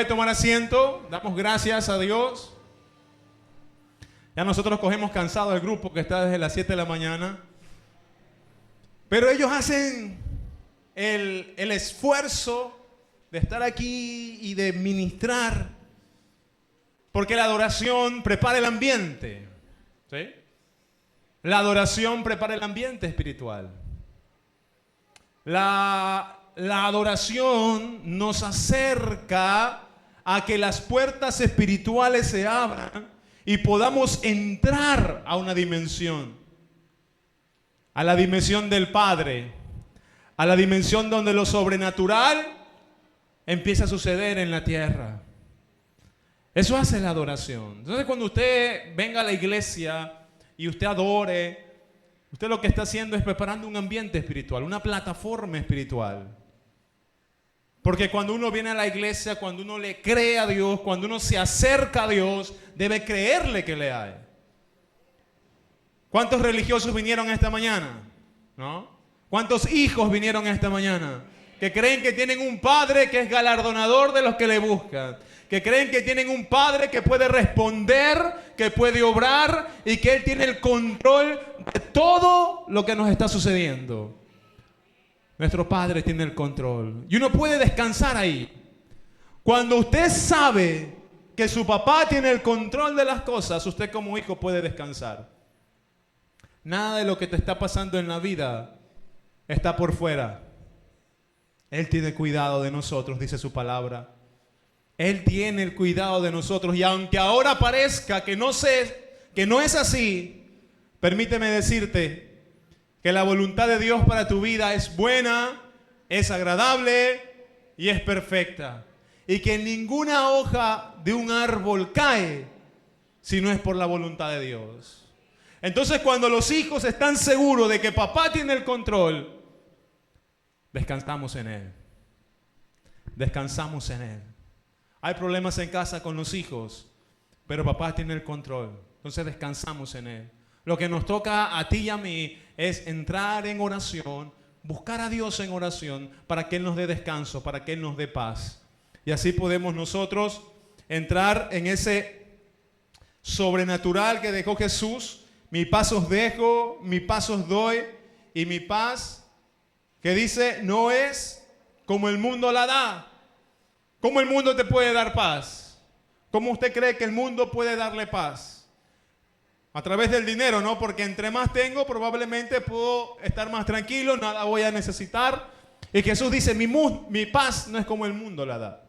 Puede tomar asiento. Damos gracias a Dios. Ya nosotros cogemos cansado el grupo que está desde las 7 de la mañana. Pero ellos hacen el esfuerzo de estar aquí y de ministrar. Porque la adoración prepara el ambiente. ¿Sí? La adoración prepara el ambiente espiritual. La adoración nos acerca a que las puertas espirituales se abran y podamos entrar a una dimensión. A la dimensión del Padre. A la dimensión donde lo sobrenatural empieza a suceder en la tierra. Eso hace la adoración. Entonces cuando usted venga a la iglesia y usted adore, usted lo que está haciendo es preparando un ambiente espiritual, una plataforma espiritual. Porque cuando uno viene a la iglesia, cuando uno le cree a Dios, cuando uno se acerca a Dios, debe creerle que le hay. ¿Cuántos religiosos vinieron esta mañana? ¿No? ¿Cuántos hijos vinieron esta mañana? Que creen que tienen un padre que es galardonador de los que le buscan. Que creen que tienen un padre que puede responder, que puede obrar y que Él tiene el control de todo lo que nos está sucediendo. Nuestro Padre tiene el control. Y uno puede descansar ahí. Cuando usted sabe que su papá tiene el control de las cosas, usted como hijo puede descansar. Nada de lo que te está pasando en la vida está por fuera. Él tiene cuidado de nosotros, dice su palabra. Él tiene el cuidado de nosotros. Y aunque ahora parezca que no es así, permíteme decirte que la voluntad de Dios para tu vida es buena, es agradable y es perfecta. Y que ninguna hoja de un árbol cae si no es por la voluntad de Dios. Entonces cuando los hijos están seguros de que papá tiene el control, descansamos en Él. Descansamos en Él. Hay problemas en casa con los hijos, pero papá tiene el control. Entonces descansamos en Él. Lo que nos toca a ti y a mí es entrar en oración, buscar a Dios en oración para que Él nos dé descanso, para que Él nos dé paz. Y así podemos nosotros entrar en ese sobrenatural que dejó Jesús. Mi paz os dejo, mi paz os doy, y mi paz, que dice, no es como el mundo la da. ¿Cómo el mundo te puede dar paz? ¿Cómo usted cree que el mundo puede darle paz? A través del dinero, ¿no? Porque entre más tengo, probablemente puedo estar más tranquilo, nada voy a necesitar. Y Jesús dice, mi paz no es como el mundo la da.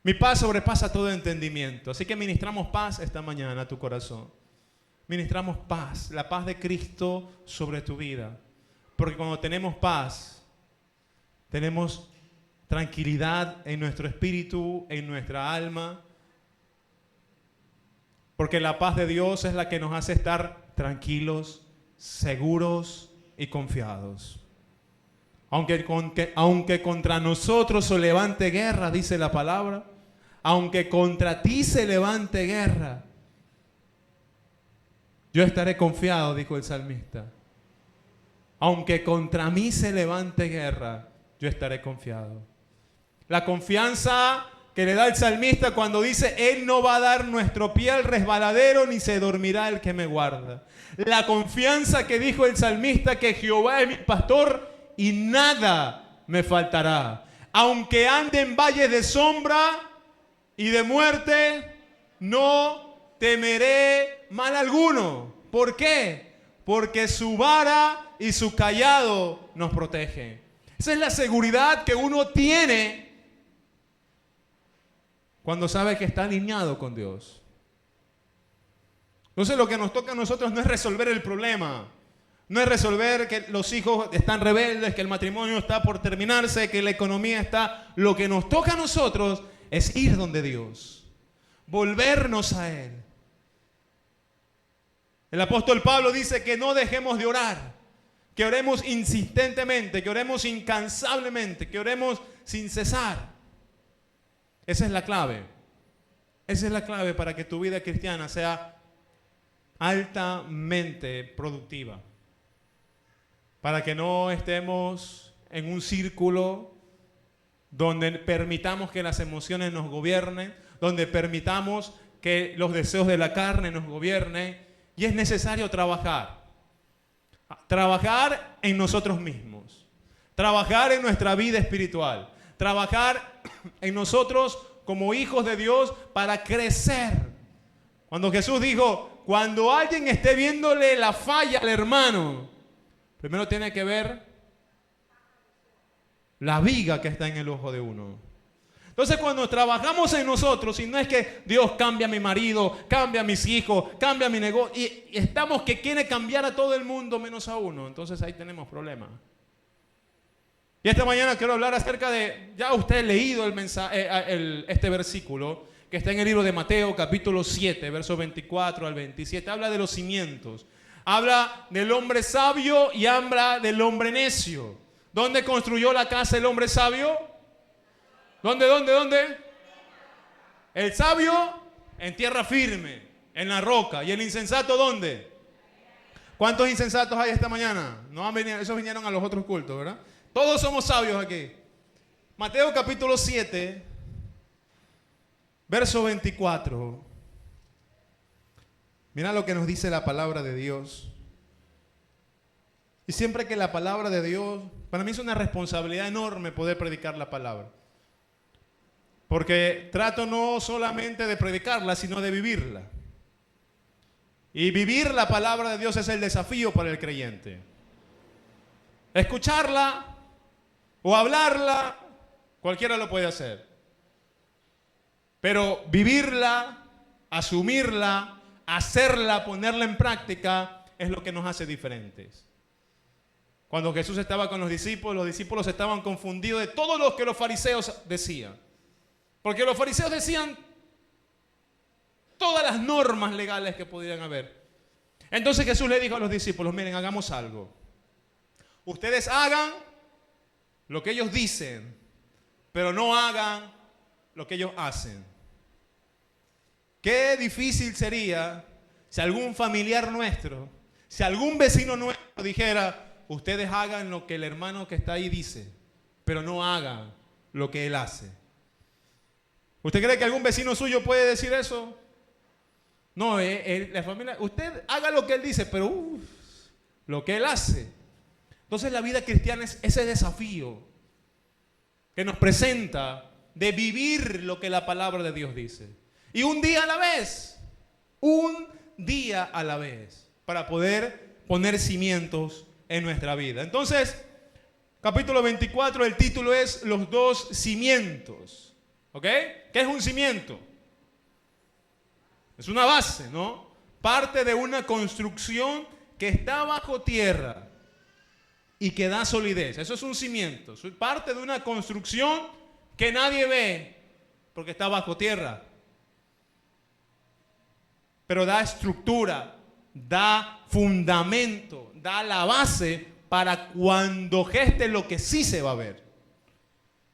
Mi paz sobrepasa todo entendimiento. Así que ministramos paz esta mañana a tu corazón. Ministramos paz, la paz de Cristo sobre tu vida. Porque cuando tenemos paz, tenemos tranquilidad en nuestro espíritu, en nuestra alma. Porque la paz de Dios es la que nos hace estar tranquilos, seguros y confiados. Aunque contra nosotros se levante guerra, dice la palabra, aunque contra ti se levante guerra, yo estaré confiado, dijo el salmista. Aunque contra mí se levante guerra, yo estaré confiado. La confianza que le da el salmista cuando dice, Él no va a dar nuestro pie al resbaladero, ni se dormirá el que me guarda. La confianza que dijo el salmista, que Jehová es mi pastor y nada me faltará. Aunque ande en valles de sombra y de muerte, no temeré mal alguno. ¿Por qué? Porque su vara y su cayado nos protegen. Esa es la seguridad que uno tiene cuando sabe que está alineado con Dios. Entonces lo que nos toca a nosotros no es resolver el problema. No es resolver que los hijos están rebeldes, que el matrimonio está por terminarse, que la economía está. Lo que nos toca a nosotros es ir donde Dios. Volvernos a Él. El apóstol Pablo dice que no dejemos de orar. Que oremos insistentemente, que oremos incansablemente, que oremos sin cesar. Esa es la clave. Esa es la clave para que tu vida cristiana sea altamente productiva. Para que no estemos en un círculo donde permitamos que las emociones nos gobiernen, donde permitamos que los deseos de la carne nos gobiernen. Y es necesario trabajar en nosotros mismos, trabajar en nuestra vida espiritual, trabajar en nosotros como hijos de Dios para crecer. Cuando Jesús dijo, cuando alguien esté viéndole la falla al hermano, primero tiene que ver la viga que está en el ojo de uno. Entonces cuando trabajamos en nosotros, y no es que Dios cambia a mi marido, cambia a mis hijos, cambia a mi negocio, y estamos que quiere cambiar a todo el mundo menos a uno, entonces ahí tenemos problemas. Y esta mañana quiero hablar acerca de, ya usted ha leído este versículo que está en el libro de Mateo capítulo 7, versos 24 al 27, habla de los cimientos, habla del hombre sabio y habla del hombre necio. ¿Dónde construyó la casa el hombre sabio? ¿Dónde? El sabio en tierra firme, en la roca. ¿Y el insensato dónde? ¿Cuántos insensatos hay esta mañana? No han venido, esos vinieron a los otros cultos, ¿verdad? Todos somos sabios aquí. Mateo capítulo 7, verso 24. Mira lo que nos dice la palabra de Dios. Y siempre que la palabra de Dios, para mí es una responsabilidad enorme poder predicar la palabra. Porque trato no solamente de predicarla, sino de vivirla. Y vivir la palabra de Dios es el desafío para el creyente. Escucharla o hablarla, cualquiera lo puede hacer. Pero vivirla, asumirla, hacerla, ponerla en práctica, es lo que nos hace diferentes. Cuando Jesús estaba con los discípulos estaban confundidos de todo lo que los fariseos decían. Porque los fariseos decían todas las normas legales que pudieran haber. Entonces Jesús le dijo a los discípulos, miren, hagamos algo. Ustedes hagan lo que ellos dicen, pero no hagan lo que ellos hacen. Qué difícil sería si algún familiar nuestro, si algún vecino nuestro dijera, ustedes hagan lo que el hermano que está ahí dice, pero no hagan lo que él hace. ¿Usted cree que algún vecino suyo puede decir eso? No, la familia, usted haga lo que él dice, pero lo que él hace. Entonces la vida cristiana es ese desafío que nos presenta de vivir lo que la palabra de Dios dice. Y un día a la vez, para poder poner cimientos en nuestra vida. Entonces, capítulo 24, el título es Los dos cimientos. ¿Ok? ¿Qué es un cimiento? Es una base, ¿no? Parte de una construcción que está bajo tierra y que da solidez. Eso es un cimiento. Es parte de una construcción que nadie ve porque está bajo tierra. Pero da estructura, da fundamento, da la base para cuando geste lo que sí se va a ver.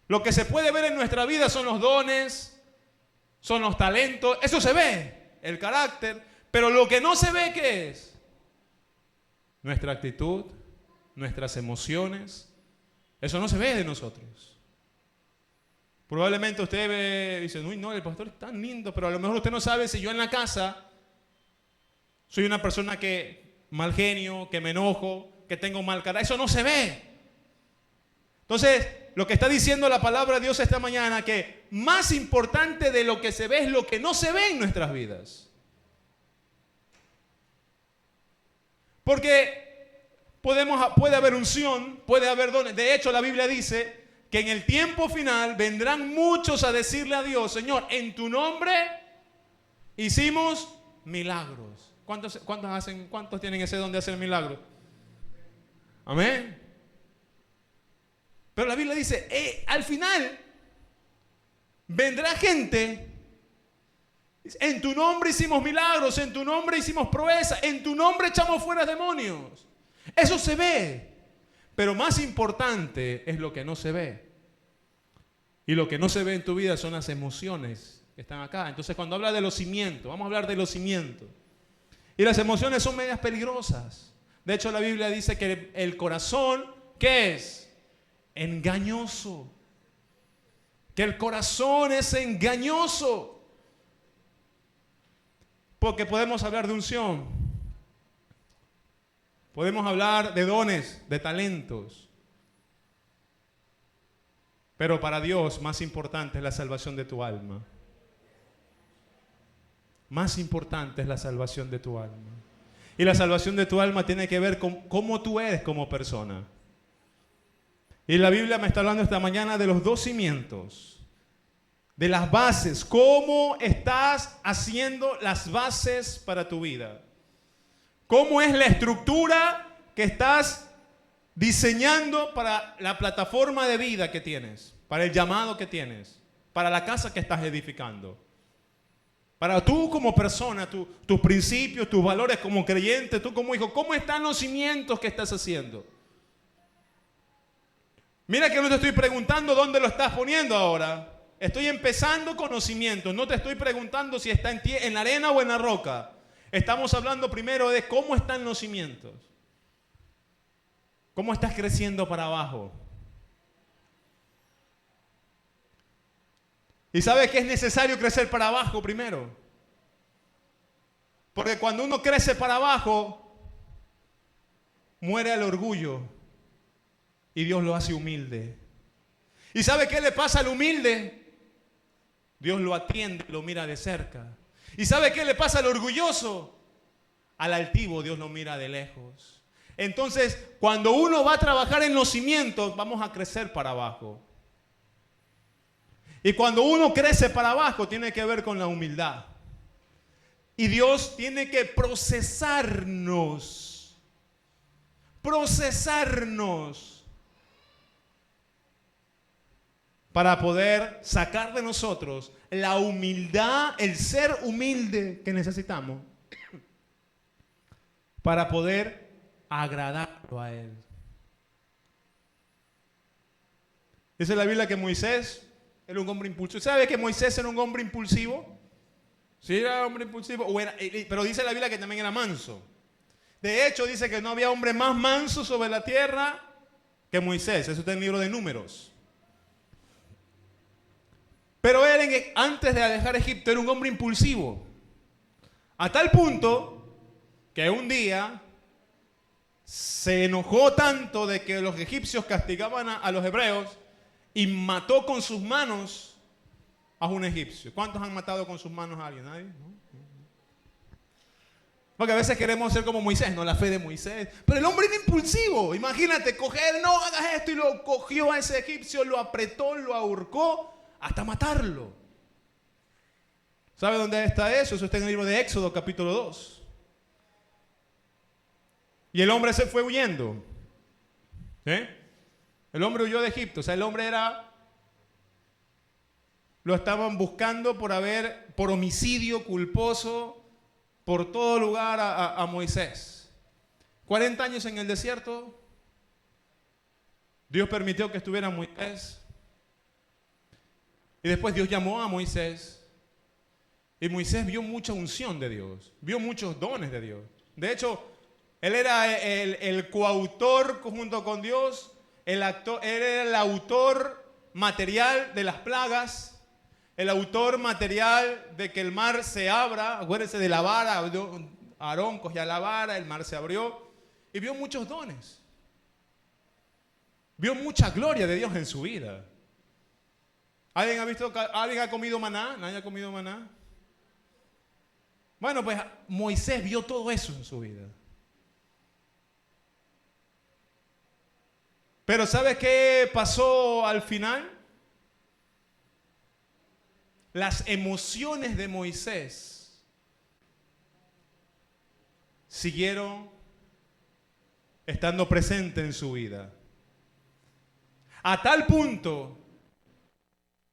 Lo que se puede ver en nuestra vida son los dones, son los talentos, eso se ve, el carácter, pero lo que no se ve, ¿qué es? Nuestra actitud, nuestras emociones, eso no se ve de nosotros. Probablemente usted dice, uy, no, el pastor es tan lindo, pero a lo mejor usted no sabe si yo en la casa soy una persona que mal genio, que me enojo, que tengo mal carácter. Eso no se ve. Entonces, lo que está diciendo la palabra de Dios esta mañana, que más importante de lo que se ve es lo que no se ve en nuestras vidas. Porque puede haber unción, puede haber dones. De hecho, la Biblia dice que en el tiempo final vendrán muchos a decirle a Dios, Señor, en tu nombre hicimos milagros. ¿Cuántos tienen ese don de hacer milagros? Amén. Pero la Biblia dice, al final vendrá gente, en tu nombre hicimos milagros, en tu nombre hicimos proezas, en tu nombre echamos fuera demonios. Eso se ve, pero más importante es lo que no se ve. Y lo que no se ve en tu vida son las emociones que están acá. Entonces cuando habla de los cimientos, vamos a hablar de los cimientos. Y las emociones son medias peligrosas. De hecho la Biblia dice que el corazón, ¿qué es? Engañoso. que el corazón es engañoso. Porque podemos hablar de unción, podemos hablar de dones, de talentos, pero para Dios más importante es la salvación de tu alma. Más importante es la salvación de tu alma. Y la salvación de tu alma tiene que ver con cómo tú eres como persona. Y la Biblia me está hablando esta mañana de los dos cimientos, de las bases. ¿Cómo estás haciendo las bases para tu vida? ¿Cómo es la estructura que estás diseñando para la plataforma de vida que tienes, para el llamado que tienes, para la casa que estás edificando? Para tú como persona, tus principios, tus valores como creyente, tú como hijo, ¿cómo están los cimientos que estás haciendo? Mira que no te estoy preguntando dónde lo estás poniendo ahora. Estoy empezando conocimientos. No te estoy preguntando si está en la arena o en la roca. Estamos hablando primero de cómo están los cimientos. ¿Cómo estás creciendo para abajo? ¿Y sabes que es necesario crecer para abajo primero? Porque cuando uno crece para abajo, muere el orgullo y Dios lo hace humilde. ¿Y sabe qué le pasa al humilde? Dios lo atiende, lo mira de cerca. ¿Y sabe qué le pasa al orgulloso? Al altivo Dios lo mira de lejos. Entonces, cuando uno va a trabajar en los cimientos, vamos a crecer para abajo. Y cuando uno crece para abajo, tiene que ver con la humildad. Y Dios tiene que procesarnos. Para poder sacar de nosotros la humildad, el ser humilde que necesitamos. Para poder agradarlo a Él. Dice la Biblia que Moisés era un hombre impulsivo. ¿Sabe que Moisés era un hombre impulsivo? Sí, era un hombre impulsivo. Pero dice la Biblia que también era manso. De hecho, dice que no había hombre más manso sobre la tierra que Moisés. Eso está en el libro de Números. Pero él, antes de dejar Egipto, era un hombre impulsivo. A tal punto que un día se enojó tanto de que los egipcios castigaban a los hebreos y mató con sus manos a un egipcio. ¿Cuántos han matado con sus manos a alguien? ¿Nadie? ¿No? Porque a veces queremos ser como Moisés, no la fe de Moisés. Pero el hombre era impulsivo. Imagínate, coger, no hagas esto, y lo cogió a ese egipcio, lo apretó, lo ahorcó, hasta matarlo. ¿Sabe dónde está eso? Eso está en el libro de Éxodo, capítulo 2. Y el hombre se fue huyendo. El hombre huyó de Egipto. O sea, el hombre lo estaban buscando por homicidio culposo, por todo lugar a Moisés. 40 años en el desierto. Dios permitió que estuviera Moisés. Y después Dios llamó a Moisés. Y Moisés vio mucha unción de Dios. Vio muchos dones de Dios. De hecho, él era el coautor junto con Dios. Él era el autor material de las plagas. El autor material de que el mar se abra. Acuérdense de la vara. Aarón cogía la vara, el mar se abrió. Y vio muchos dones. Vio mucha gloria de Dios en su vida. ¿Alguien ha comido maná? ¿Nadie ha comido maná? Bueno, pues Moisés vio todo eso en su vida. Pero ¿sabes qué pasó al final? Las emociones de Moisés siguieron estando presentes en su vida. A tal punto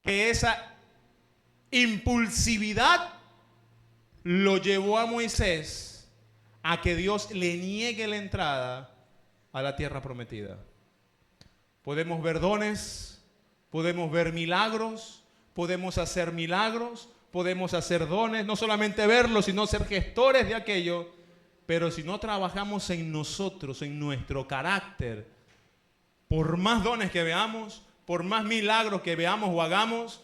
que esa impulsividad lo llevó a Moisés a que Dios le niegue la entrada a la tierra prometida. Podemos ver dones, podemos ver milagros, podemos hacer dones, no solamente verlos, sino ser gestores de aquello, pero si no trabajamos en nosotros, en nuestro carácter, por más dones que veamos, por más milagros que veamos o hagamos,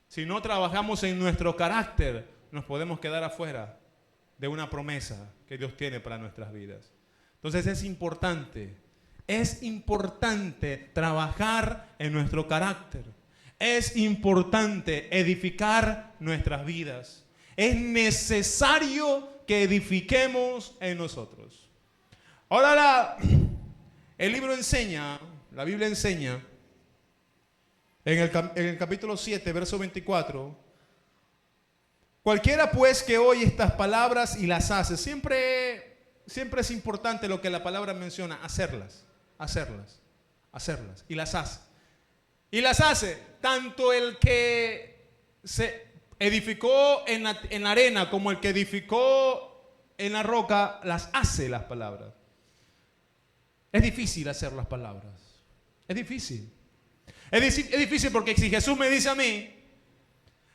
si no trabajamos en nuestro carácter, nos podemos quedar afuera de una promesa que Dios tiene para nuestras vidas. Entonces es importante trabajar en nuestro carácter. Es importante edificar nuestras vidas. Es necesario que edifiquemos en nosotros. Ahora el libro enseña, la Biblia enseña, en el capítulo 7, verso 24, cualquiera pues que oye estas palabras y las hace, siempre es importante lo que la palabra menciona, hacerlas, y las hace. Y las hace, tanto el que se edificó en la arena como el que edificó en la roca, las hace las palabras. Es difícil hacer las palabras, es difícil. Es difícil porque si Jesús me dice a mí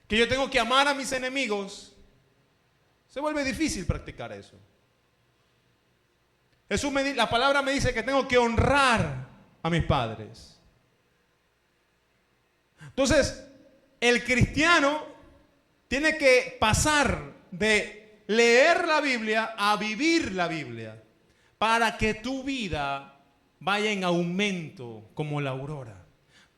que yo tengo que amar a mis enemigos, se vuelve difícil practicar eso. La palabra me dice que tengo que honrar a mis padres. Entonces, el cristiano tiene que pasar de leer la Biblia a vivir la Biblia para que tu vida vaya en aumento como la aurora.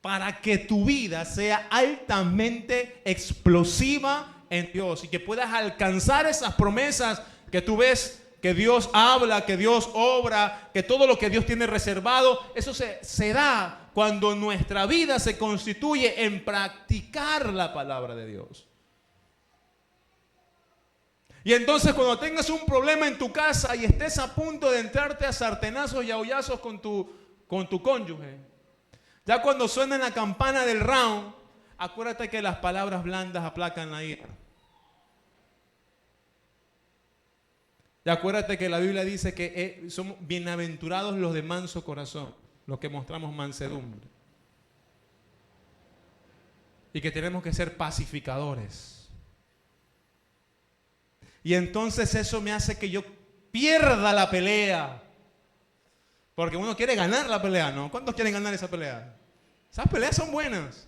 Para que tu vida sea altamente explosiva en Dios y que puedas alcanzar esas promesas que tú ves que Dios habla, que Dios obra, que todo lo que Dios tiene reservado, eso se da cuando nuestra vida se constituye en practicar la palabra de Dios. Y entonces cuando tengas un problema en tu casa y estés a punto de entrarte a sartenazos y aullazos con tu cónyuge, ya cuando suena la campana del round, acuérdate que las palabras blandas aplacan la ira. Y acuérdate que la Biblia dice que somos bienaventurados los de manso corazón, los que mostramos mansedumbre. Y que tenemos que ser pacificadores. Y entonces eso me hace que yo pierda la pelea. Porque uno quiere ganar la pelea, ¿no? ¿Cuántos quieren ganar esa pelea? Esas peleas son buenas.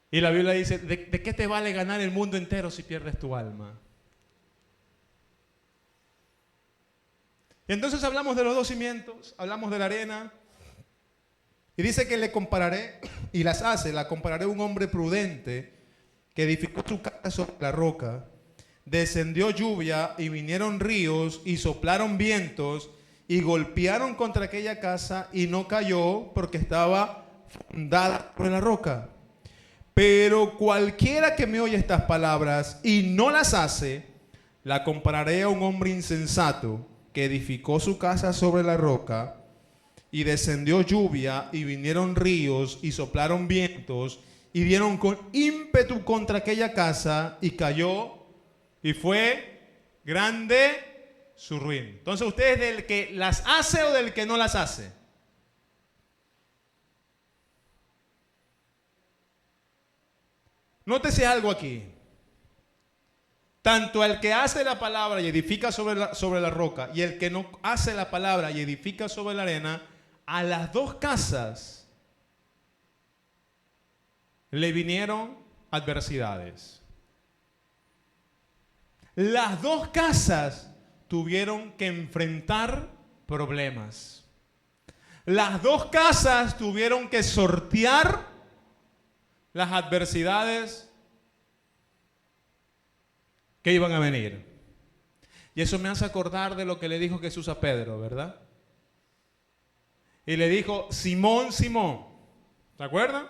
Y la Biblia dice, ¿de qué te vale ganar el mundo entero si pierdes tu alma? Y entonces hablamos de los dos cimientos, hablamos de la arena. Y dice que le compararé, y las hace, la compararé a un hombre prudente que edificó su casa sobre la roca. Descendió lluvia y vinieron ríos y soplaron vientos y golpearon contra aquella casa y no cayó porque estaba fundada sobre la roca. Pero cualquiera que me oye estas palabras y no las hace, la compararé a un hombre insensato que edificó su casa sobre la roca y descendió lluvia y vinieron ríos y soplaron vientos y dieron con ímpetu contra aquella casa y cayó y fue grande su ruina. Entonces, ¿usted es del que las hace o del que no las hace? Nótese algo aquí. Tanto el que hace la palabra y edifica sobre la roca y el que no hace la palabra y edifica sobre la arena, a las dos casas le vinieron adversidades. Las dos casas tuvieron que enfrentar problemas. Las dos casas tuvieron que sortear las adversidades que iban a venir. Y eso me hace acordar de lo que le dijo Jesús a Pedro, ¿verdad? Y le dijo, Simón, Simón, ¿se acuerdan?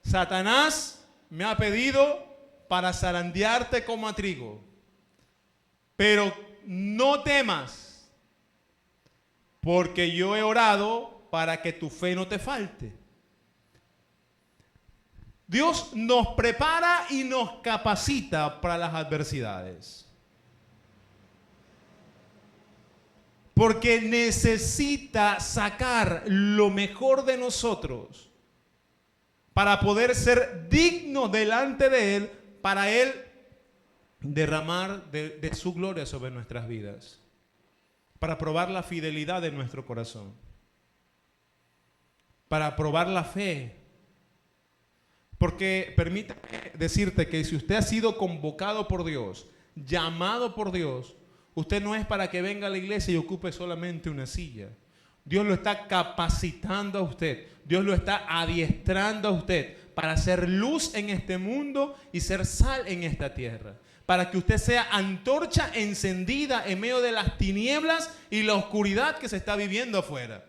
Satanás me ha pedido para zarandearte como a trigo. Pero no temas, porque yo he orado para que tu fe no te falte. Dios nos prepara y nos capacita para las adversidades. Porque necesita sacar lo mejor de nosotros para poder ser dignos delante de Él, para Él derramar de su gloria sobre nuestras vidas, para probar la fidelidad de nuestro corazón, para probar la fe Porque permítame decirte que si usted ha sido convocado por Dios, llamado por Dios, usted no es para que venga a la iglesia y ocupe solamente una silla. Dios lo está capacitando a usted. Dios lo está adiestrando a usted para ser luz en este mundo y ser sal en esta tierra. Para que usted sea antorcha encendida en medio de las tinieblas y la oscuridad que se está viviendo afuera.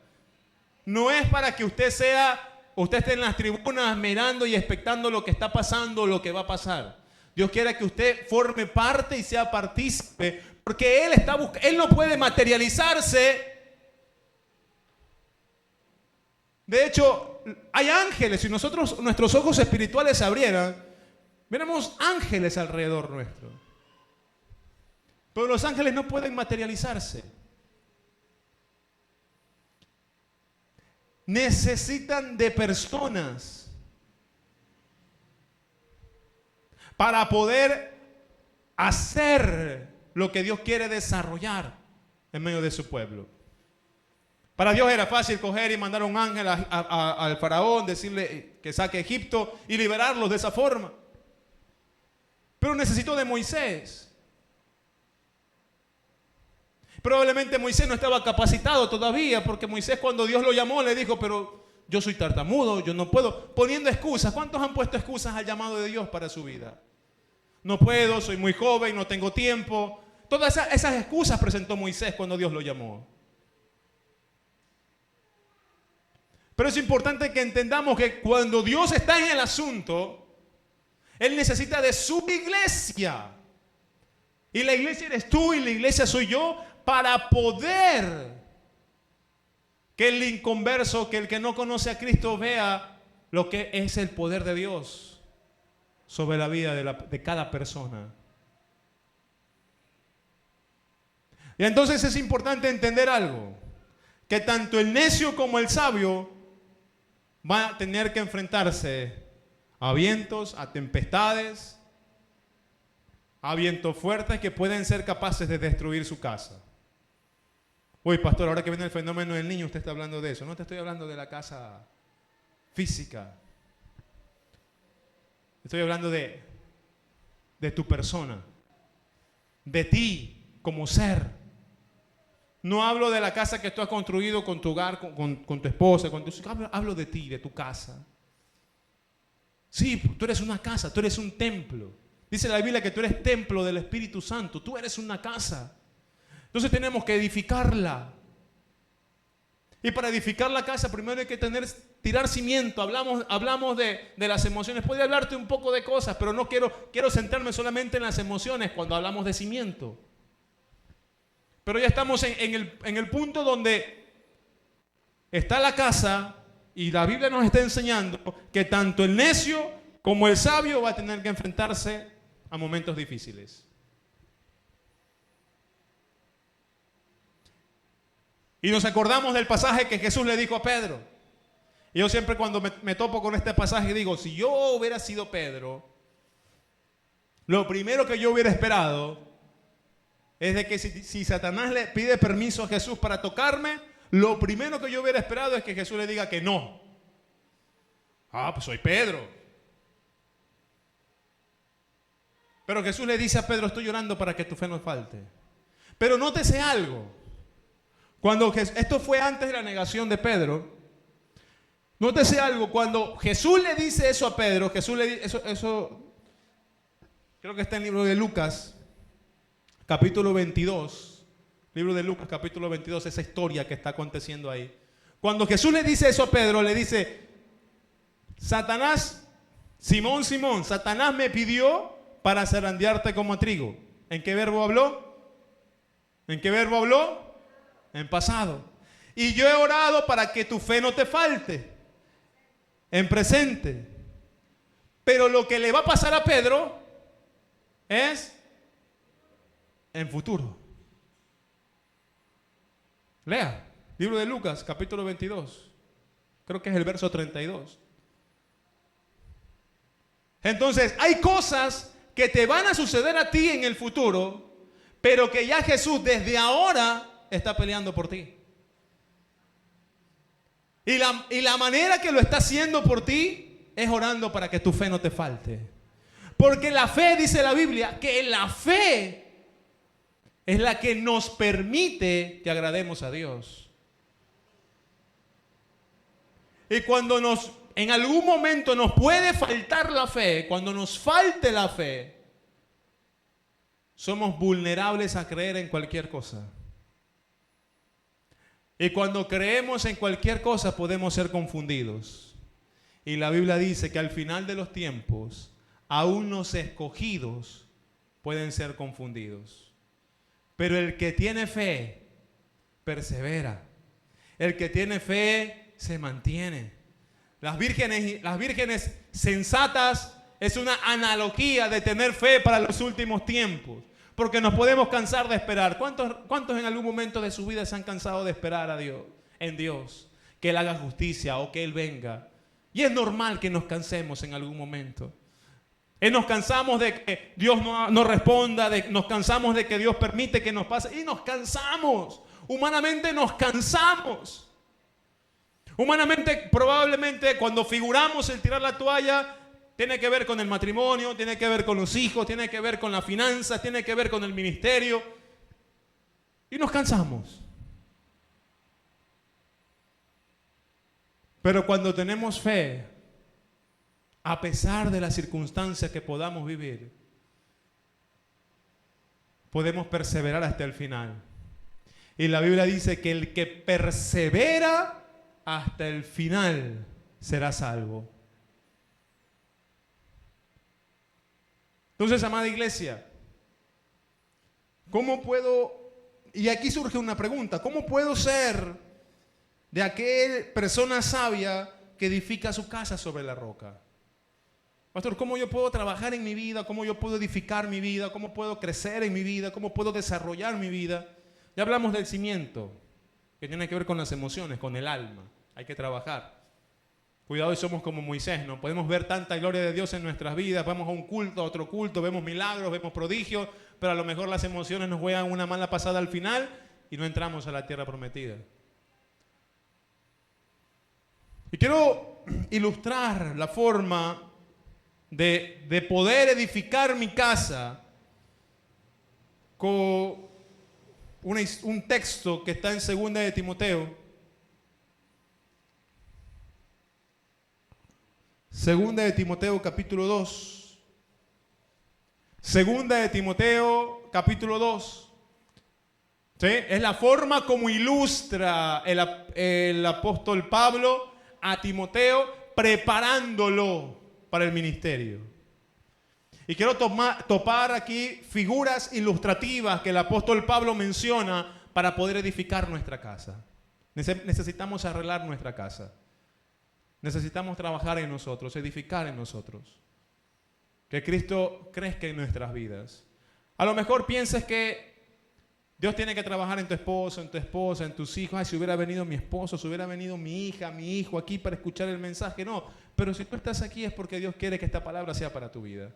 No es para que usted esté en las tribunas mirando y expectando lo que está pasando o lo que va a pasar. Dios quiere que usted forme parte y sea partícipe, porque Él no puede materializarse. De hecho, hay ángeles. Si nuestros ojos espirituales se abrieran, veremos ángeles alrededor nuestro. Pero los ángeles no pueden materializarse. Necesitan de personas para poder hacer lo que Dios quiere desarrollar en medio de su pueblo. Para Dios era fácil coger y mandar a un ángel al faraón, decirle que saque Egipto y liberarlos de esa forma. Pero necesitó de Moisés. Probablemente Moisés no estaba capacitado todavía, porque Moisés, cuando Dios lo llamó, le dijo: pero yo soy tartamudo, yo no puedo. Poniendo excusas. ¿Cuántos han puesto excusas al llamado de Dios para su vida? No puedo, soy muy joven, no tengo tiempo. Todas esas excusas presentó Moisés cuando Dios lo llamó. Pero es importante que entendamos que cuando Dios está en el asunto, Él necesita de su iglesia. Y la iglesia eres tú y la iglesia soy yo, para poder que el inconverso, que el que no conoce a Cristo, vea lo que es el poder de Dios sobre la vida de cada persona. Y entonces es importante entender algo, que tanto el necio como el sabio va a tener que enfrentarse a vientos, a tempestades, a vientos fuertes que pueden ser capaces de destruir su casa. Uy, pastor, ahora que viene el fenómeno del niño, usted está hablando de eso. No te estoy hablando de la casa física. Estoy hablando de tu persona, de ti como ser. No hablo de la casa que tú has construido con tu hogar, con tu esposa, con tus hijos. Hablo de ti, de tu casa. Sí, tú eres una casa, tú eres un templo. Dice la Biblia que tú eres templo del Espíritu Santo. Tú eres una casa. Entonces tenemos que edificarla. Y para edificar la casa primero hay que tirar cimiento. Hablamos de las emociones. Puedo hablarte un poco de cosas, pero no quiero centrarme solamente en las emociones cuando hablamos de cimiento. Pero ya estamos en el punto donde está la casa y la Biblia nos está enseñando que tanto el necio como el sabio va a tener que enfrentarse a momentos difíciles. Y nos acordamos del pasaje que Jesús le dijo a Pedro. Y yo siempre cuando me topo con este pasaje digo, si yo hubiera sido Pedro, lo primero que yo hubiera esperado es de que si Satanás le pide permiso a Jesús para tocarme, lo primero que yo hubiera esperado es que Jesús le diga que no. Ah, pues soy Pedro. Pero Jesús le dice a Pedro, estoy llorando para que tu fe no falte. Pero nótese algo. Esto fue antes de la negación de Pedro. Nótese algo. Cuando Jesús le dice eso a Pedro, Jesús le dice eso creo que está en el libro de Lucas, capítulo 22. Libro de Lucas, capítulo 22, esa historia que está aconteciendo ahí. Cuando Jesús le dice eso a Pedro, le dice, Satanás, Simón, Simón, Satanás me pidió para zarandearte como a trigo. ¿En qué verbo habló? ¿En qué verbo habló? En pasado. Y yo he orado para que tu fe no te falte. En presente. Pero lo que le va a pasar a Pedro es en futuro. Lea, libro de Lucas, capítulo 22. Creo que es el verso 32. Entonces, hay cosas que te van a suceder a ti en el futuro, pero que ya Jesús desde ahora está peleando por ti. Y la manera que lo está haciendo por ti es orando para que tu fe no te falte. Porque la fe, dice la Biblia, que la fe es la que nos permite que agrademos a Dios. Y cuando en algún momento nos puede faltar la fe, cuando nos falte la fe, somos vulnerables a creer en cualquier cosa. Y cuando creemos en cualquier cosa podemos ser confundidos. Y la Biblia dice que al final de los tiempos, aún los escogidos pueden ser confundidos. Pero el que tiene fe, persevera. El que tiene fe, se mantiene. Las vírgenes sensatas es una analogía de tener fe para los últimos tiempos. Porque nos podemos cansar de esperar. ¿Cuántos en algún momento de su vida se han cansado de esperar a Dios, en Dios? Que Él haga justicia o que Él venga. Y es normal que nos cansemos en algún momento. Nos cansamos de que Dios no responda, nos cansamos de que Dios permite que nos pase. Y nos cansamos. Humanamente nos cansamos. Humanamente, probablemente, cuando figuramos el tirar la toalla, tiene que ver con el matrimonio, tiene que ver con los hijos, tiene que ver con las finanzas, tiene que ver con el ministerio. Y nos cansamos. Pero cuando tenemos fe, a pesar de las circunstancias que podamos vivir, podemos perseverar hasta el final. Y la Biblia dice que el que persevera hasta el final será salvo. Entonces, amada iglesia, ¿cómo puedo? Y aquí surge una pregunta: ¿cómo puedo ser de aquella persona sabia que edifica su casa sobre la roca? Pastor, ¿cómo yo puedo trabajar en mi vida? ¿Cómo yo puedo edificar mi vida? ¿Cómo puedo crecer en mi vida? ¿Cómo puedo desarrollar mi vida? Ya hablamos del cimiento, que tiene que ver con las emociones, con el alma. Hay que trabajar. Cuidado, y somos como Moisés, ¿no? Podemos ver tanta gloria de Dios en nuestras vidas, vamos a un culto, a otro culto, vemos milagros, vemos prodigios, pero a lo mejor las emociones nos juegan una mala pasada al final y no entramos a la tierra prometida. Y quiero ilustrar la forma de poder edificar mi casa con un texto que está en 2 de Timoteo. 2 de Timoteo capítulo 2. 2 de Timoteo capítulo 2. ¿Sí? Es la forma como ilustra el apóstol Pablo a Timoteo, preparándolo para el ministerio. Y quiero topar aquí figuras ilustrativas que el apóstol Pablo menciona para poder edificar nuestra casa. Necesitamos arreglar nuestra casa. Necesitamos trabajar en nosotros, edificar en nosotros. Que Cristo crezca en nuestras vidas. A lo mejor pienses que Dios tiene que trabajar en tu esposo, en tu esposa, en tus hijos. Ay, si hubiera venido mi esposo, si hubiera venido mi hija, mi hijo aquí para escuchar el mensaje. No, pero si tú estás aquí es porque Dios quiere que esta palabra sea para tu vida.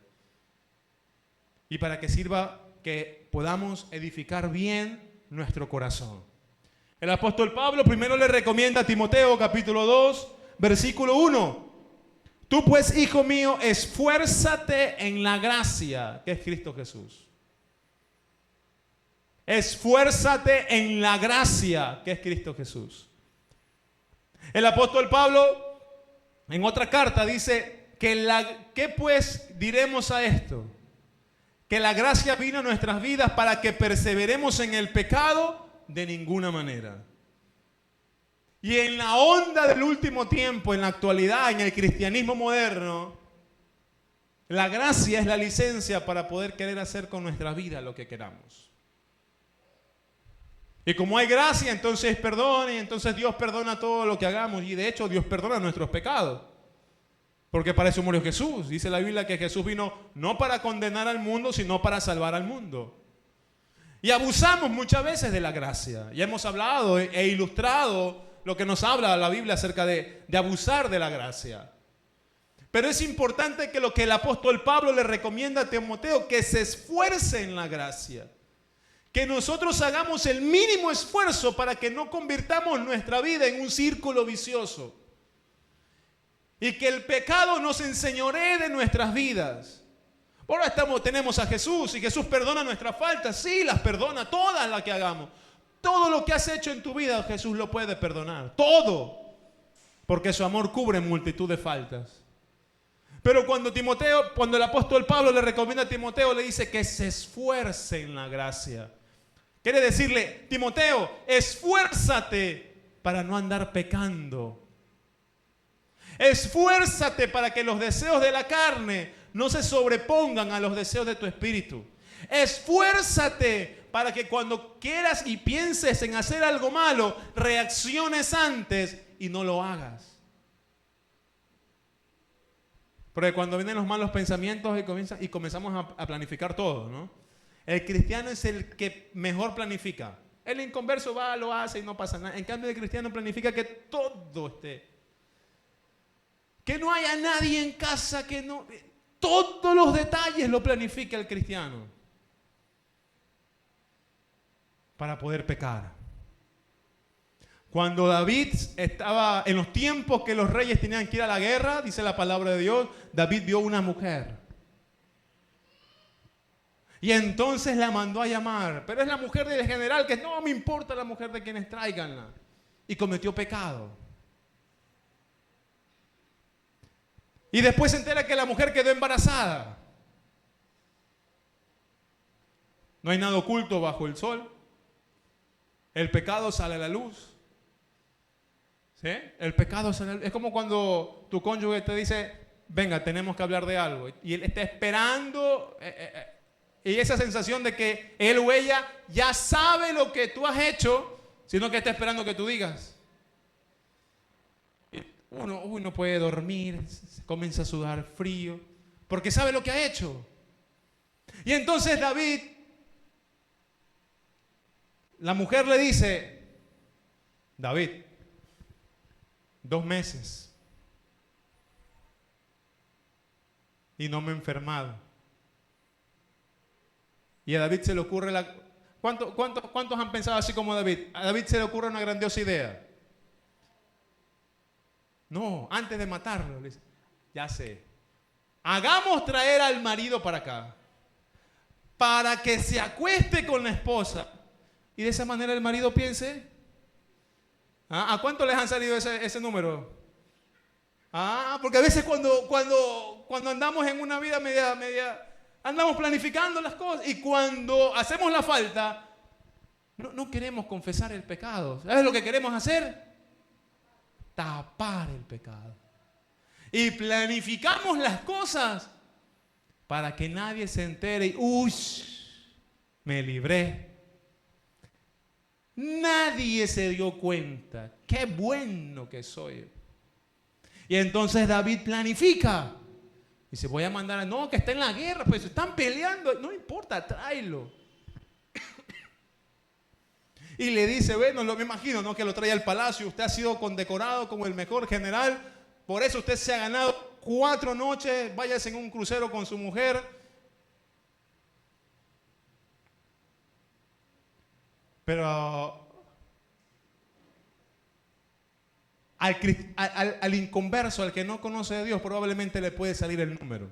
Y para que sirva que podamos edificar bien nuestro corazón. El apóstol Pablo primero le recomienda a Timoteo capítulo 2, versículo 1. Tú pues, hijo mío, esfuérzate en la gracia que es Cristo Jesús. Esfuérzate en la gracia que es Cristo Jesús. El apóstol Pablo en otra carta dice ¿qué pues diremos a esto? Que la gracia vino a nuestras vidas para que perseveremos en el pecado de ninguna manera. Y en la onda del último tiempo, en la actualidad, en el cristianismo moderno, la gracia es la licencia para poder querer hacer con nuestra vida lo que queramos. Y como hay gracia, entonces perdón, y entonces Dios perdona todo lo que hagamos. Y de hecho Dios perdona nuestros pecados. Porque para eso murió Jesús. Dice la Biblia que Jesús vino no para condenar al mundo, sino para salvar al mundo. Y abusamos muchas veces de la gracia. Ya hemos hablado e ilustrado lo que nos habla la Biblia acerca de abusar de la gracia. Pero es importante que lo que el apóstol Pablo le recomienda a Timoteo, que se esfuerce en la gracia. Que nosotros hagamos el mínimo esfuerzo para que no convirtamos nuestra vida en un círculo vicioso. Y que el pecado nos enseñoree de nuestras vidas. Ahora tenemos a Jesús y Jesús perdona nuestras faltas. Sí, las perdona, todas las que hagamos. Todo lo que has hecho en tu vida Jesús lo puede perdonar. Todo. Porque su amor cubre multitud de faltas. Pero cuando el apóstol Pablo le recomienda a Timoteo, le dice que se esfuerce en la gracia. Quiere decirle, Timoteo, esfuérzate para no andar pecando. Esfuérzate para que los deseos de la carne no se sobrepongan a los deseos de tu espíritu. Esfuérzate para que cuando quieras y pienses en hacer algo malo, reacciones antes y no lo hagas. Porque cuando vienen los malos pensamientos y comenzamos a planificar todo, ¿no? El cristiano es el que mejor planifica. El inconverso va, lo hace y no pasa nada. En cambio, el cristiano planifica que todo esté. Que no haya nadie en casa, que no... Todos los detalles lo planifica el cristiano. Para poder pecar. Cuando David estaba en los tiempos que los reyes tenían que ir a la guerra, dice la palabra de Dios, David vio una mujer. Y entonces la mandó a llamar. Pero es la mujer del general, que no me importa la mujer de quienes tráiganla. Y cometió pecado. Y después se entera que la mujer quedó embarazada. No hay nada oculto bajo el sol. El pecado sale a la luz. ¿Sí? El pecado sale a la luz. Es como cuando tu cónyuge te dice, venga, tenemos que hablar de algo. Y él está esperando. Y esa sensación de que él o ella ya sabe lo que tú has hecho, sino que está esperando que tú digas. Uno no puede dormir, comienza a sudar frío, porque sabe lo que ha hecho. Y entonces David, la mujer le dice, David, 2 meses y no me he enfermado. Y a David se le ocurre ¿Cuántos han pensado así como David? A David se le ocurre una grandiosa idea. No, antes de matarlo, le dice, ya sé, hagamos traer al marido para acá, para que se acueste con la esposa, y de esa manera el marido piense, ¿a cuánto les han salido ese número? Porque a veces cuando andamos en una vida media, andamos planificando las cosas, y cuando hacemos la falta, no queremos confesar el pecado. ¿Sabes lo que queremos hacer? Tapar el pecado. Y planificamos las cosas para que nadie se entere. ¡Uy! Me libré. Nadie se dio cuenta. ¡Qué bueno que soy! Y entonces David planifica. Dice, voy a mandar, no, que está en la guerra, pues están peleando. No importa, tráelo. Y le dice, bueno, me imagino, ¿no? Que lo trae al palacio. Usted ha sido condecorado como el mejor general. Por eso usted se ha ganado 4 noches. Váyase en un crucero con su mujer. Pero al inconverso, al que no conoce a Dios, probablemente le puede salir el número.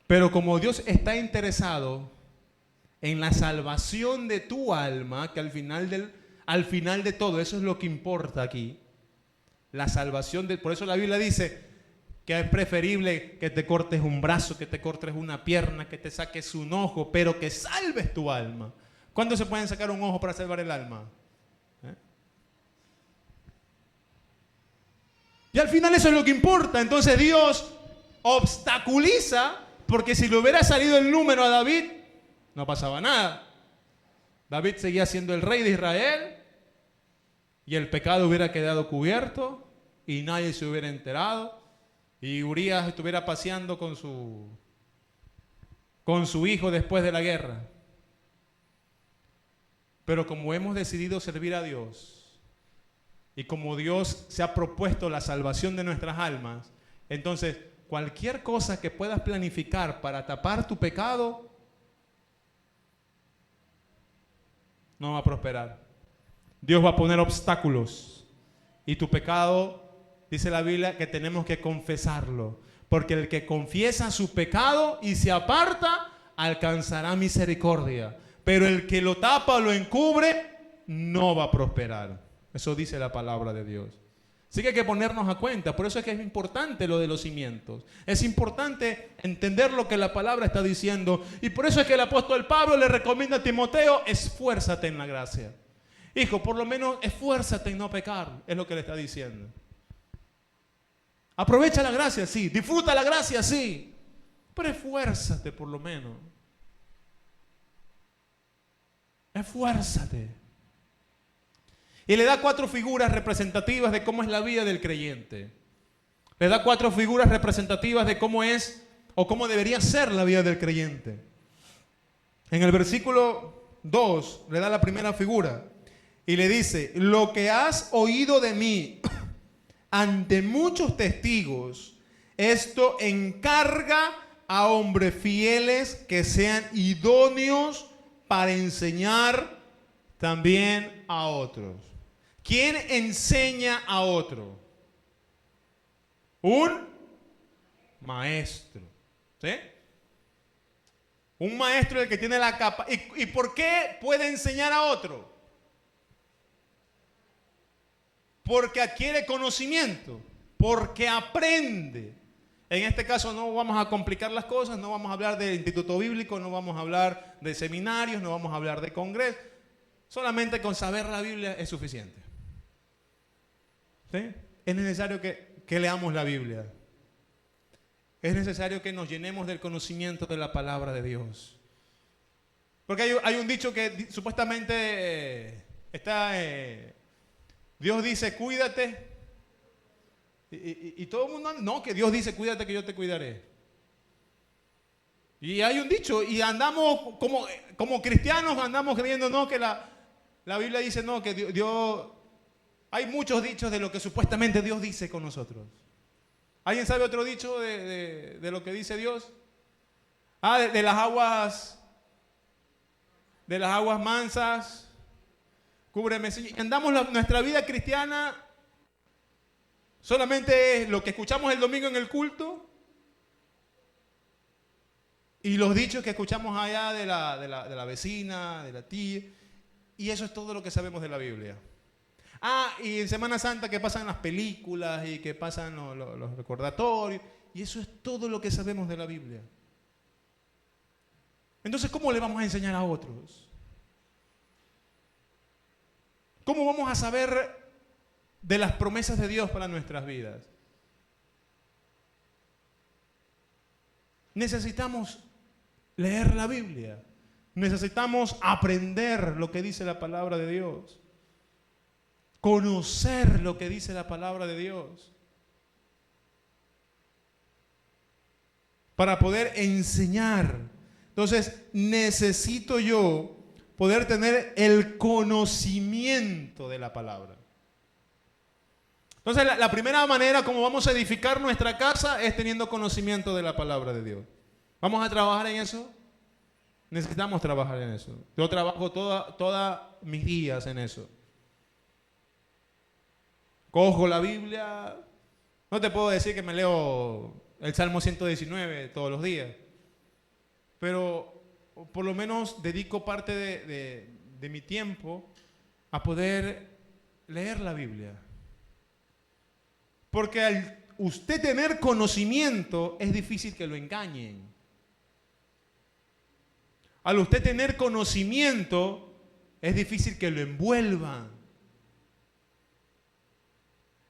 Pero como Dios está interesado en la salvación de tu alma, que al final de todo, eso es lo que importa aquí. La salvación por eso la Biblia dice que es preferible que te cortes un brazo, que te cortes una pierna, que te saques un ojo, pero que salves tu alma. ¿Cuándo se pueden sacar un ojo para salvar el alma? Y al final eso es lo que importa. Entonces Dios obstaculiza, porque si le hubiera salido el número a David, no pasaba nada. David seguía siendo el rey de Israel y el pecado hubiera quedado cubierto y nadie se hubiera enterado y Urías estuviera paseando con su hijo después de la guerra. Pero como hemos decidido servir a Dios y como Dios se ha propuesto la salvación de nuestras almas, entonces cualquier cosa que puedas planificar para tapar tu pecado no va a prosperar. Dios va a poner obstáculos y tu pecado dice la Biblia que tenemos que confesarlo. Porque el que confiesa su pecado y se aparta, alcanzará misericordia. Pero el que lo tapa o lo encubre, no va a prosperar. Eso dice la palabra de Dios. Así que hay que ponernos a cuenta. Por eso es que es importante lo de los cimientos. Es importante entender lo que la palabra está diciendo. Y por eso es que el apóstol Pablo le recomienda a Timoteo: esfuérzate en la gracia. Hijo, por lo menos esfuérzate en no pecar. Es lo que le está diciendo. Aprovecha la gracia, sí. Disfruta la gracia, sí. Pero esfuérzate por lo menos. Esfuérzate. Y le da 4 figuras representativas de cómo es la vida del creyente. Le da 4 figuras representativas de cómo es o cómo debería ser la vida del creyente. En el versículo 2 le da la primera figura y le dice: lo que has oído de mí ante muchos testigos, esto encarga a hombres fieles que sean idóneos para enseñar también a otros. ¿Quién enseña a otro? Un maestro. ¿Sí? Un maestro es el que tiene la capa. ¿Y por qué puede enseñar a otro? Porque adquiere conocimiento, porque aprende. En este caso no vamos a complicar las cosas, no vamos a hablar del instituto bíblico, no vamos a hablar de seminarios, no vamos a hablar de congresos. Solamente con saber la Biblia es suficiente. ¿Sí? Es necesario que leamos la Biblia. Es necesario que nos llenemos del conocimiento de la palabra de Dios. Porque hay un dicho que supuestamente está... Dios dice, cuídate. Y todo el mundo, no, que Dios dice, cuídate que yo te cuidaré. Y hay un dicho, y andamos como cristianos, andamos creyendo, no, que la Biblia dice, no, que Dios... Hay muchos dichos de lo que supuestamente Dios dice con nosotros. ¿Alguien sabe otro dicho de lo que dice Dios? De las aguas mansas. Cúbreme. Andamos nuestra vida cristiana, solamente es lo que escuchamos el domingo en el culto y los dichos que escuchamos allá de la vecina, de la tía, y eso es todo lo que sabemos de la Biblia. Y en Semana Santa que pasan las películas y que pasan los recordatorios, y eso es todo lo que sabemos de la Biblia. Entonces, ¿cómo le vamos a enseñar a otros? ¿Cómo vamos a saber de las promesas de Dios para nuestras vidas? Necesitamos leer la Biblia. Necesitamos aprender lo que dice la palabra de Dios. Conocer lo que dice la palabra de Dios. Para poder enseñar. Entonces, necesito yo poder tener el conocimiento de la palabra. Entonces, la primera manera como vamos a edificar nuestra casa es teniendo conocimiento de la palabra de Dios. ¿Vamos a trabajar en eso? Necesitamos trabajar en eso. Yo trabajo todos mis días en eso. Cojo la Biblia. No te puedo decir que me leo el Salmo 119 todos los días. Pero por lo menos dedico parte de mi tiempo a poder leer la Biblia. Porque al usted tener conocimiento es difícil que lo engañen. Al usted tener conocimiento es difícil que lo envuelvan.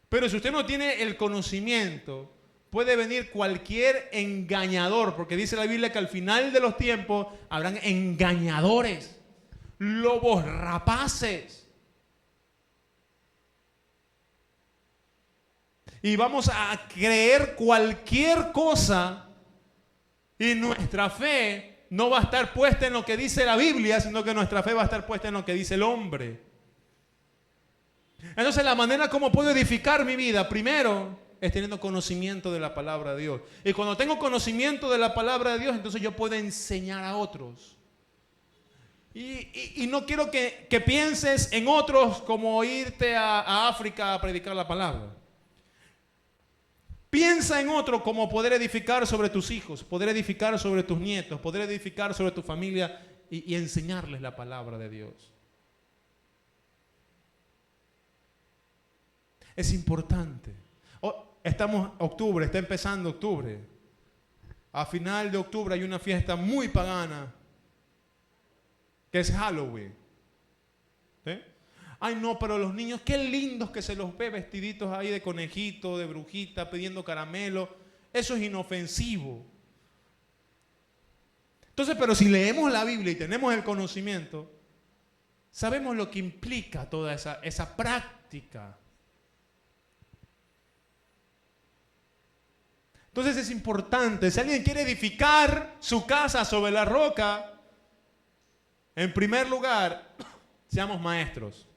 Pero si usted no tiene el conocimiento, puede venir cualquier engañador, porque dice la Biblia que al final de los tiempos habrán engañadores, lobos rapaces. Y vamos a creer cualquier cosa y nuestra fe no va a estar puesta en lo que dice la Biblia, sino que nuestra fe va a estar puesta en lo que dice el hombre. Entonces, la manera como puedo edificar mi vida, primero, es teniendo conocimiento de la palabra de Dios. Y cuando tengo conocimiento de la palabra de Dios, entonces yo puedo enseñar a otros. Y no quiero que pienses en otros como irte a África a predicar la palabra. Piensa en otro como poder edificar sobre tus hijos, poder edificar sobre tus nietos, poder edificar sobre tu familia y enseñarles la palabra de Dios. Es importante. Estamos octubre, está empezando octubre. A final de octubre hay una fiesta muy pagana que es Halloween. ¿Sí? Ay, no, pero los niños, qué lindos que se los ve vestiditos ahí de conejito, de brujita, pidiendo caramelo. Eso es inofensivo. Entonces, pero si leemos la Biblia y tenemos el conocimiento, sabemos lo que implica toda esa práctica. Entonces es importante, si alguien quiere edificar su casa sobre la roca, en primer lugar, seamos maestros.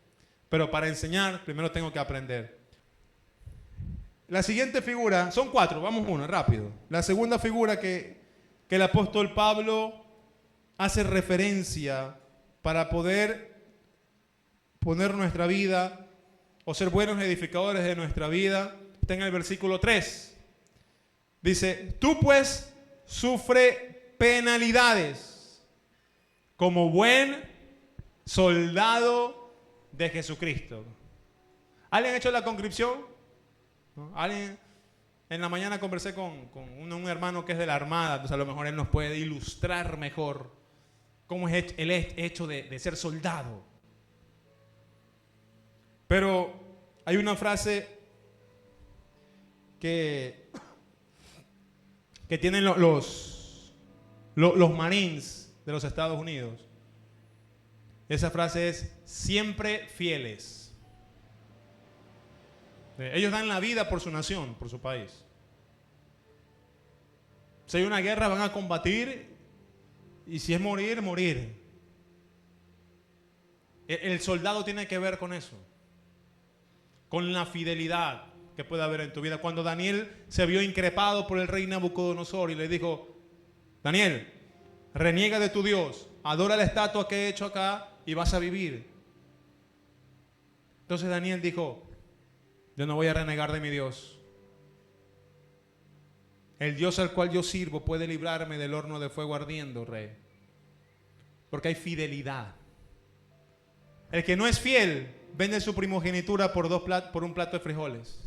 Pero para enseñar, primero tengo que aprender. La siguiente figura, son 4, vamos uno, rápido. La segunda figura que el apóstol Pablo hace referencia para poder poner nuestra vida o ser buenos edificadores de nuestra vida, está en el versículo 3. Dice, tú pues sufre penalidades como buen soldado de Jesucristo. ¿Alguien ha hecho la conscripción? ¿No? ¿Alguien? En la mañana conversé con un hermano que es de la Armada, entonces a lo mejor él nos puede ilustrar mejor cómo es el hecho de ser soldado. Pero hay una frase que tienen los Marines de los Estados Unidos. Esa frase es siempre fieles. Ellos dan la vida por su nación, por su país. Si hay una guerra van a combatir y si es morir, morir. El soldado tiene que ver con eso, con la fidelidad que puede haber en tu vida. Cuando Daniel se vio increpado por el rey Nabucodonosor y le dijo, Daniel, reniega de tu Dios, adora la estatua que he hecho acá y vas a vivir. Entonces Daniel dijo, yo no voy a renegar de mi Dios. El Dios al cual yo sirvo puede librarme del horno de fuego ardiendo, rey. Porque hay fidelidad. El que no es fiel vende su primogenitura por un plato de frijoles.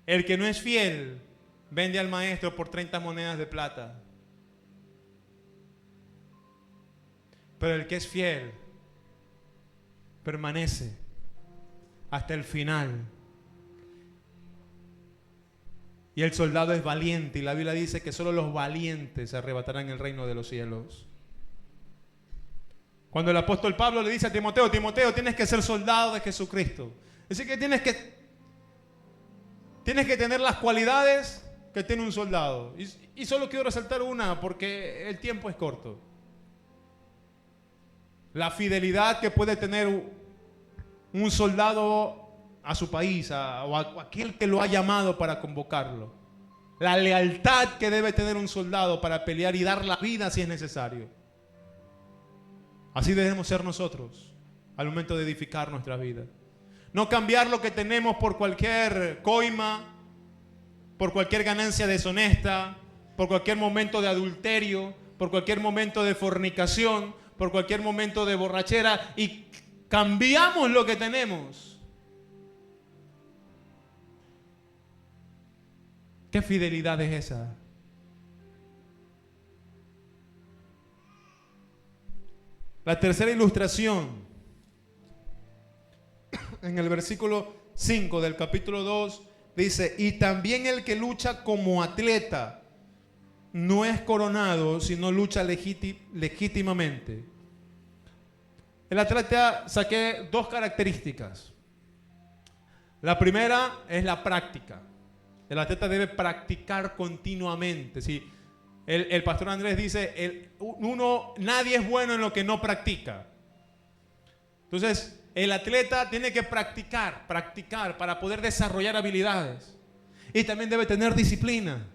El que no es fiel vende al maestro por 30 monedas de plata. Pero el que es fiel permanece hasta el final. Y el soldado es valiente, y la Biblia dice que solo los valientes arrebatarán el reino de los cielos. Cuando el apóstol Pablo le dice a Timoteo, Timoteo, tienes que ser soldado de Jesucristo. Es decir, que tienes que tener las cualidades que tiene un soldado. Y solo quiero resaltar una porque el tiempo es corto. La fidelidad que puede tener un soldado a su país o a aquel que lo ha llamado para convocarlo. La lealtad que debe tener un soldado para pelear y dar la vida si es necesario. Así debemos ser nosotros al momento de edificar nuestra vida. No cambiar lo que tenemos por cualquier coima, por cualquier ganancia deshonesta, por cualquier momento de adulterio, por cualquier momento de fornicación, por cualquier momento de borrachera, y cambiamos lo que tenemos. ¿Qué fidelidad es esa? La tercera ilustración, en el versículo 5 del capítulo 2, dice, y también el que lucha como atleta no es coronado, sino lucha legítimamente. El atleta saqué 2 características. La primera es la práctica. El atleta debe practicar continuamente. ¿Sí? El pastor Andrés dice, nadie es bueno en lo que no practica. Entonces, el atleta tiene que practicar para poder desarrollar habilidades. Y también debe tener disciplina.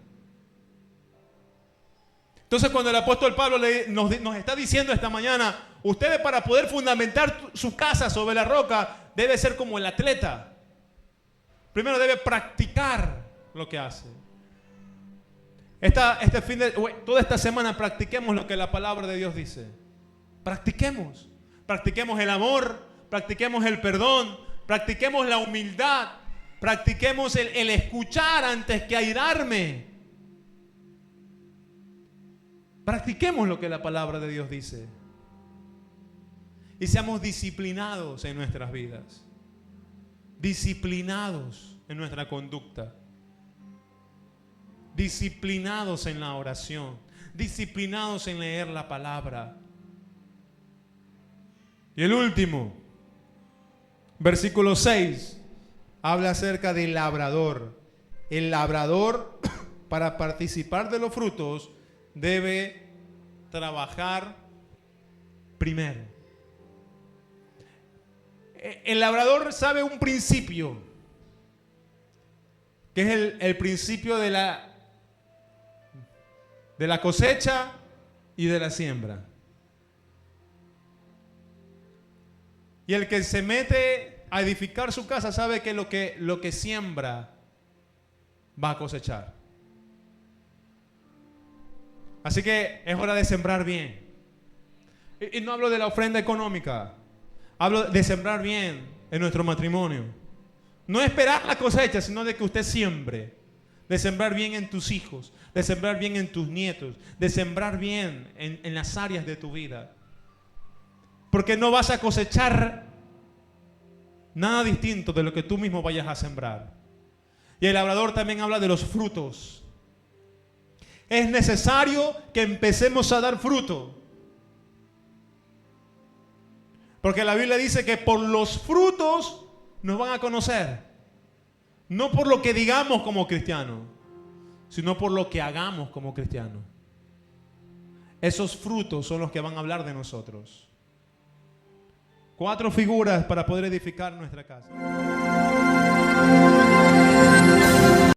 Entonces, cuando el apóstol Pablo nos está diciendo esta mañana, ustedes para poder fundamentar su casa sobre la roca, debe ser como el atleta. Primero debe practicar lo que hace. Toda esta semana practiquemos lo que la palabra de Dios dice. Practiquemos. Practiquemos el amor, practiquemos el perdón, practiquemos la humildad, practiquemos el escuchar antes que airarme. Practiquemos lo que la palabra de Dios dice. Y seamos disciplinados en nuestras vidas. Disciplinados en nuestra conducta. Disciplinados en la oración. Disciplinados en leer la palabra. Y el último, versículo 6, habla acerca del labrador. El labrador, para participar de los frutos, debe trabajar primero. El labrador sabe un principio, que es el principio de la cosecha y de la siembra. Y el que se mete a edificar su casa sabe que lo que siembra va a cosechar. Así que es hora de sembrar bien. Y no hablo de la ofrenda económica. Hablo de sembrar bien en nuestro matrimonio. No esperar la cosecha, sino de que usted siembre. De sembrar bien en tus hijos. De sembrar bien en tus nietos. De sembrar bien en las áreas de tu vida. Porque no vas a cosechar nada distinto de lo que tú mismo vayas a sembrar. Y el labrador también habla de los frutos. Es necesario que empecemos a dar fruto. Porque la Biblia dice que por los frutos nos van a conocer. No por lo que digamos como cristianos, sino por lo que hagamos como cristianos. Esos frutos son los que van a hablar de nosotros. 4 figuras para poder edificar nuestra casa.